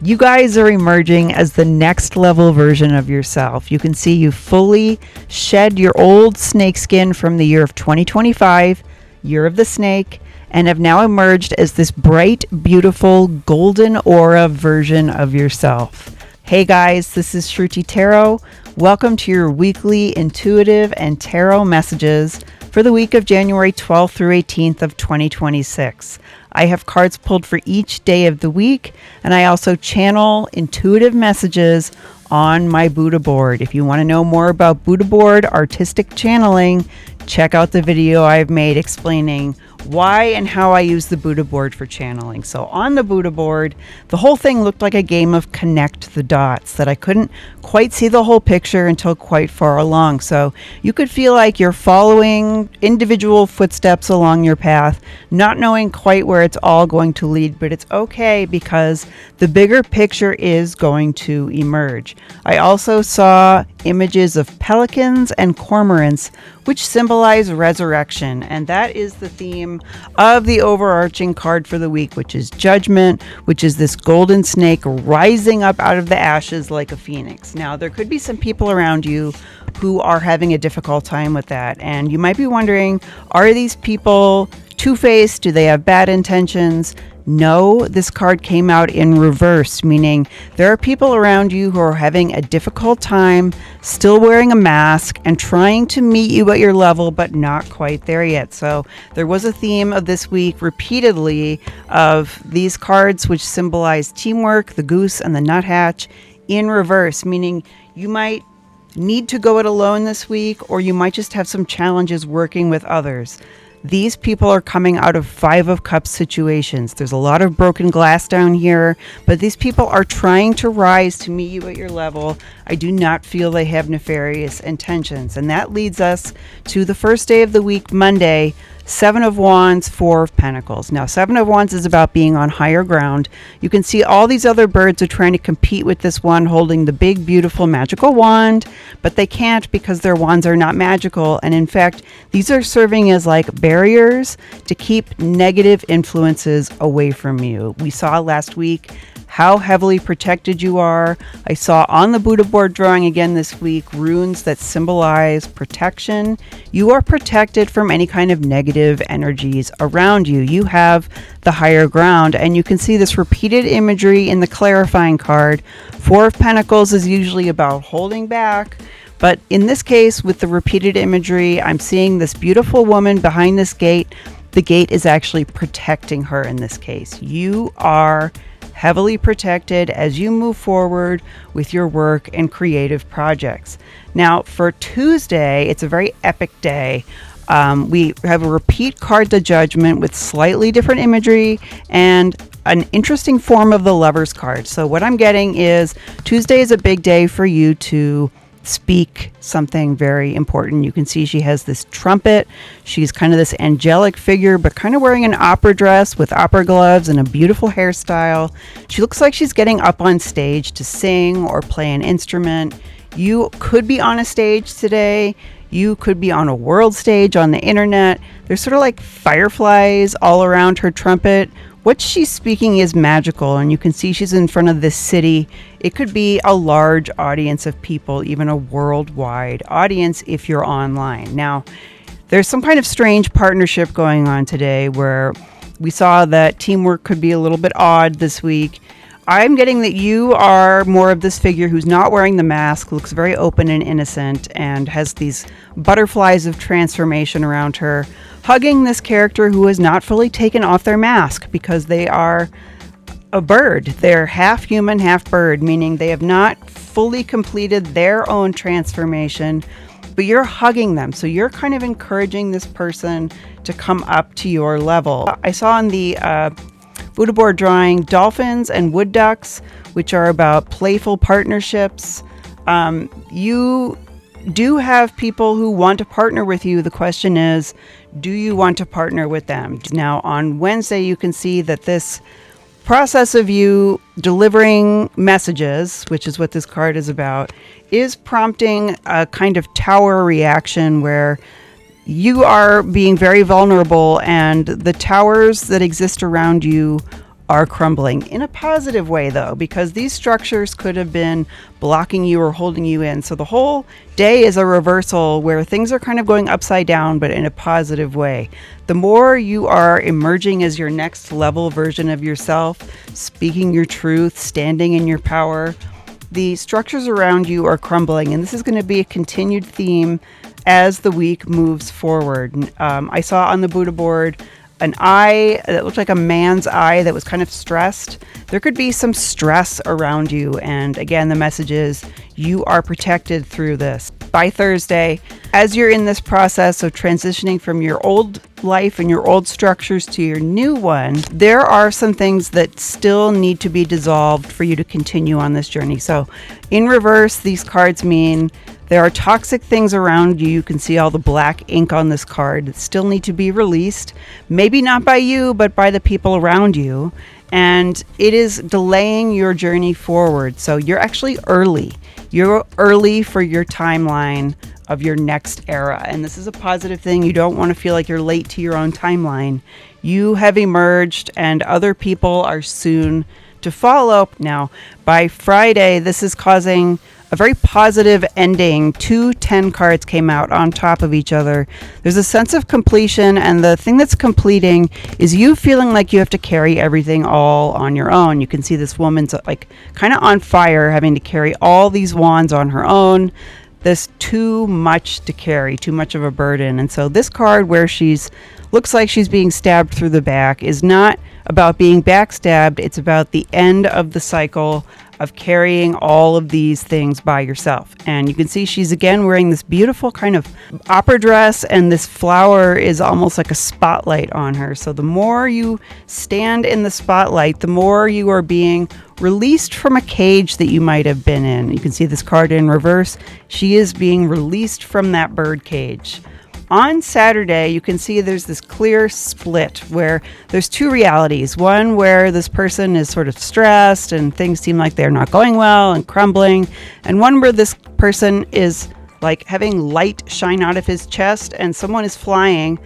You guys are emerging as the next level version of yourself. You can see you fully shed your old snake skin from the year of 2025, year of the snake, and have now emerged as this bright, beautiful, golden aura version of yourself. Hey guys, this is Sruti Tarot. Welcome to your weekly intuitive and tarot messages for the week of January 12th through 18th of 2026. I have cards pulled for each day of the week, and I also channel intuitive messages on my Buddha board. If you want to know more about Buddha board artistic channeling, check out the video I've made explaining why and how I use the Buddha board for channeling. So on the Buddha board, the whole thing looked like a game of connect the dots that I couldn't quite see the whole picture until quite far along. So you could feel like you're following individual footsteps along your path, not knowing quite where it's all going to lead, but it's okay because the bigger picture is going to emerge. I also saw images of pelicans and cormorants, which symbolize resurrection, and that is the theme of the overarching card for the week, which is Judgment, which is this golden snake rising up out of the ashes like a phoenix. Now, there could be some people around you who are having a difficult time with that, and you might be wondering, are these people two-faced? Do they have bad intentions? No, this card came out in reverse, meaning there are people around you who are having a difficult time, still wearing a mask and trying to meet you at your level, but not quite there yet. So there was a theme of this week repeatedly of these cards which symbolize teamwork, the goose and the nuthatch, in reverse, meaning you might need to go it alone this week, or you might just have some challenges working with others. These people are coming out of Five of Cups situations. There's a lot of broken glass down here, but these people are trying to rise to meet you at your level. I do not feel they have nefarious intentions. And that leads us to the first day of the week, Monday, Seven of Wands, Four of Pentacles. Now, Seven of Wands is about being on higher ground. You can see all these other birds are trying to compete with this one holding the big, beautiful, magical wand, but they can't because their wands are not magical. And in fact, these are serving as like barriers to keep negative influences away from you. We saw last week how heavily protected you are. I saw on the Buddha board drawing again this week runes that symbolize protection. You are protected from any kind of negative energies around you. You have the higher ground, and you can see this repeated imagery in the clarifying card. Four of Pentacles is usually about holding back, but in this case, with the repeated imagery, I'm seeing this beautiful woman behind this gate. The gate is actually protecting her in this case. You are heavily protected as you move forward with your work and creative projects. Now, for Tuesday, it's a very epic day. We have a repeat card to Judgment with slightly different imagery and an interesting form of the Lover's card. So what I'm getting is Tuesday is a big day for you to speak something very important. You can see she has this trumpet. She's kind of this angelic figure, but kind of wearing an opera dress with opera gloves and a beautiful hairstyle. She looks like she's getting up on stage to sing or play an instrument. You could be on a stage today. You could be on a world stage on the internet. There's sort of like fireflies all around her trumpet. What she's speaking is magical, and you can see she's in front of this city. It could be a large audience of people, even a worldwide audience if you're online. Now, there's some kind of strange partnership going on today where we saw that teamwork could be a little bit odd this week. I'm getting that you are more of this figure who's not wearing the mask, looks very open and innocent, and has these butterflies of transformation around her, hugging this character who has not fully taken off their mask because they are a bird. They're half human, half bird, meaning they have not fully completed their own transformation, but you're hugging them. So you're kind of encouraging this person to come up to your level. I saw in the Buddha board drawing dolphins and wood ducks, which are about playful partnerships. You do have people who want to partner with you. The question is, do you want to partner with them? Now, on Wednesday, you can see that this process of you delivering messages, which is what this card is about, is prompting a kind of tower reaction where you are being very vulnerable and the towers that exist around you are crumbling in a positive way, though, because these structures could have been blocking you or holding you in. So the whole day is a reversal where things are kind of going upside down, but in a positive way. The more you are emerging as your next level version of yourself, speaking your truth, standing in your power, the structures around you are crumbling. And this is going to be a continued theme as the week moves forward. I saw on the Buddha board an eye that looked like a man's eye that was kind of stressed. There could be some stress around you. And again, the message is you are protected through this. By Thursday, as you're in this process of transitioning from your old life and your old structures to your new one, there are some things that still need to be dissolved for you to continue on this journey. So in reverse, these cards mean there are toxic things around you. You can see all the black ink on this card that still need to be released. Maybe not by you, but by the people around you. And it is delaying your journey forward. So you're actually early. You're early for your timeline of your next era. And this is a positive thing. You don't want to feel like you're late to your own timeline. You have emerged and other people are soon to follow. Now, by Friday, this is causing a very positive ending. 2 10 cards came out on top of each other. There's a sense of completion, and the thing that's completing is you feeling like you have to carry everything all on your own. You can see this woman's like kind of on fire, having to carry all these wands on her own. This too much to carry, too much of a burden. And so this card where she's looks like she's being stabbed through the back is not about being backstabbed. It's about the end of the cycle of carrying all of these things by yourself. And you can see she's again wearing this beautiful kind of opera dress, and this flower is almost like a spotlight on her. So the more you stand in the spotlight, the more you are being released from a cage that you might have been in. You can see this card in reverse. She is being released from that bird cage. On Saturday, you can see there's this clear split where there's 2 realities. One where this person is sort of stressed and things seem like they're not going well and crumbling. And one where this person is like having light shine out of his chest and someone is flying.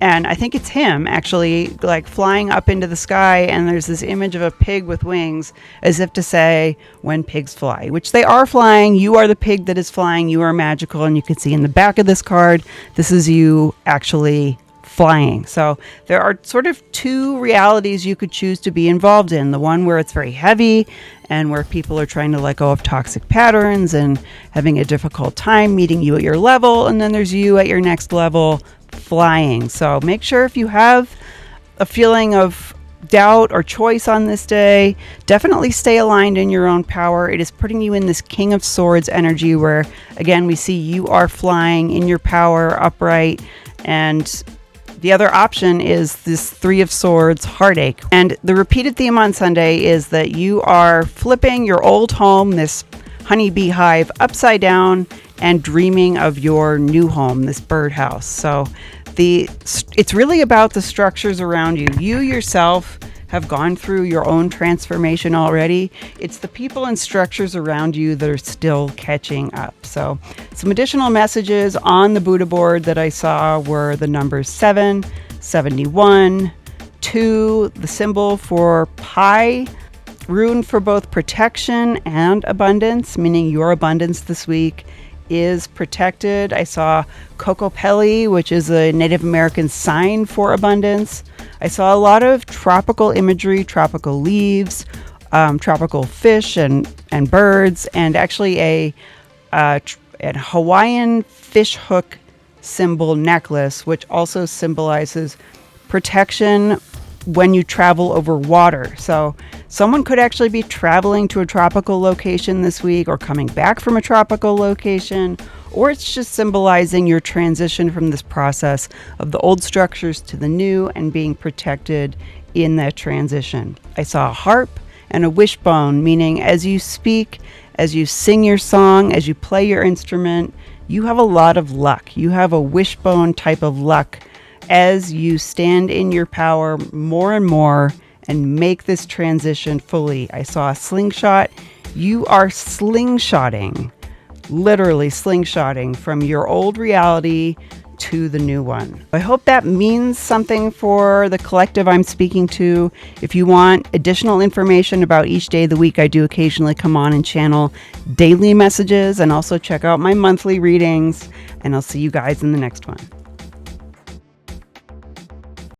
And I think it's him actually like flying up into the sky. And there's this image of a pig with wings as if to say, when pigs fly, which they are flying. You are the pig that is flying. You are magical. And you can see in the back of this card, this is you actually flying. So there are sort of 2 realities you could choose to be involved in. The one where it's very heavy and where people are trying to let go of toxic patterns and having a difficult time meeting you at your level. And then there's you at your next level flying. So make sure if you have a feeling of doubt or choice on this day, definitely stay aligned in your own power. It is putting you in this King of Swords energy where, again, we see you are flying in your power, upright, and the other option is this 3 of Swords, heartache. And the repeated theme on Sunday is that you are flipping your old home, this honeybee hive, upside down and dreaming of your new home, this birdhouse. So it's really about the structures around you. You yourself have gone through your own transformation already. It's the people and structures around you that are still catching up. So some additional messages on the Buddha board that I saw were the numbers 7, 71, 2, the symbol for pi, rune for both protection and abundance, meaning your abundance this week is protected. I saw Kokopelli, which is a Native American sign for abundance. I saw a lot of tropical imagery, tropical leaves, tropical fish and birds, and actually a Hawaiian fish hook symbol necklace, which also symbolizes protection when you travel over water. So someone could actually be traveling to a tropical location this week or coming back from a tropical location, or it's just symbolizing your transition from this process of the old structures to the new and being protected in that transition. I saw a harp and a wishbone, meaning as you speak, as you sing your song, as you play your instrument, you have a lot of luck. You have a wishbone type of luck as you stand in your power more and more and make this transition fully. I saw a slingshot. You are slingshotting, literally slingshotting from your old reality to the new one. I hope that means something for the collective I'm speaking to. If you want additional information about each day of the week, I do occasionally come on and channel daily messages, and also check out my monthly readings, and I'll see you guys in the next one.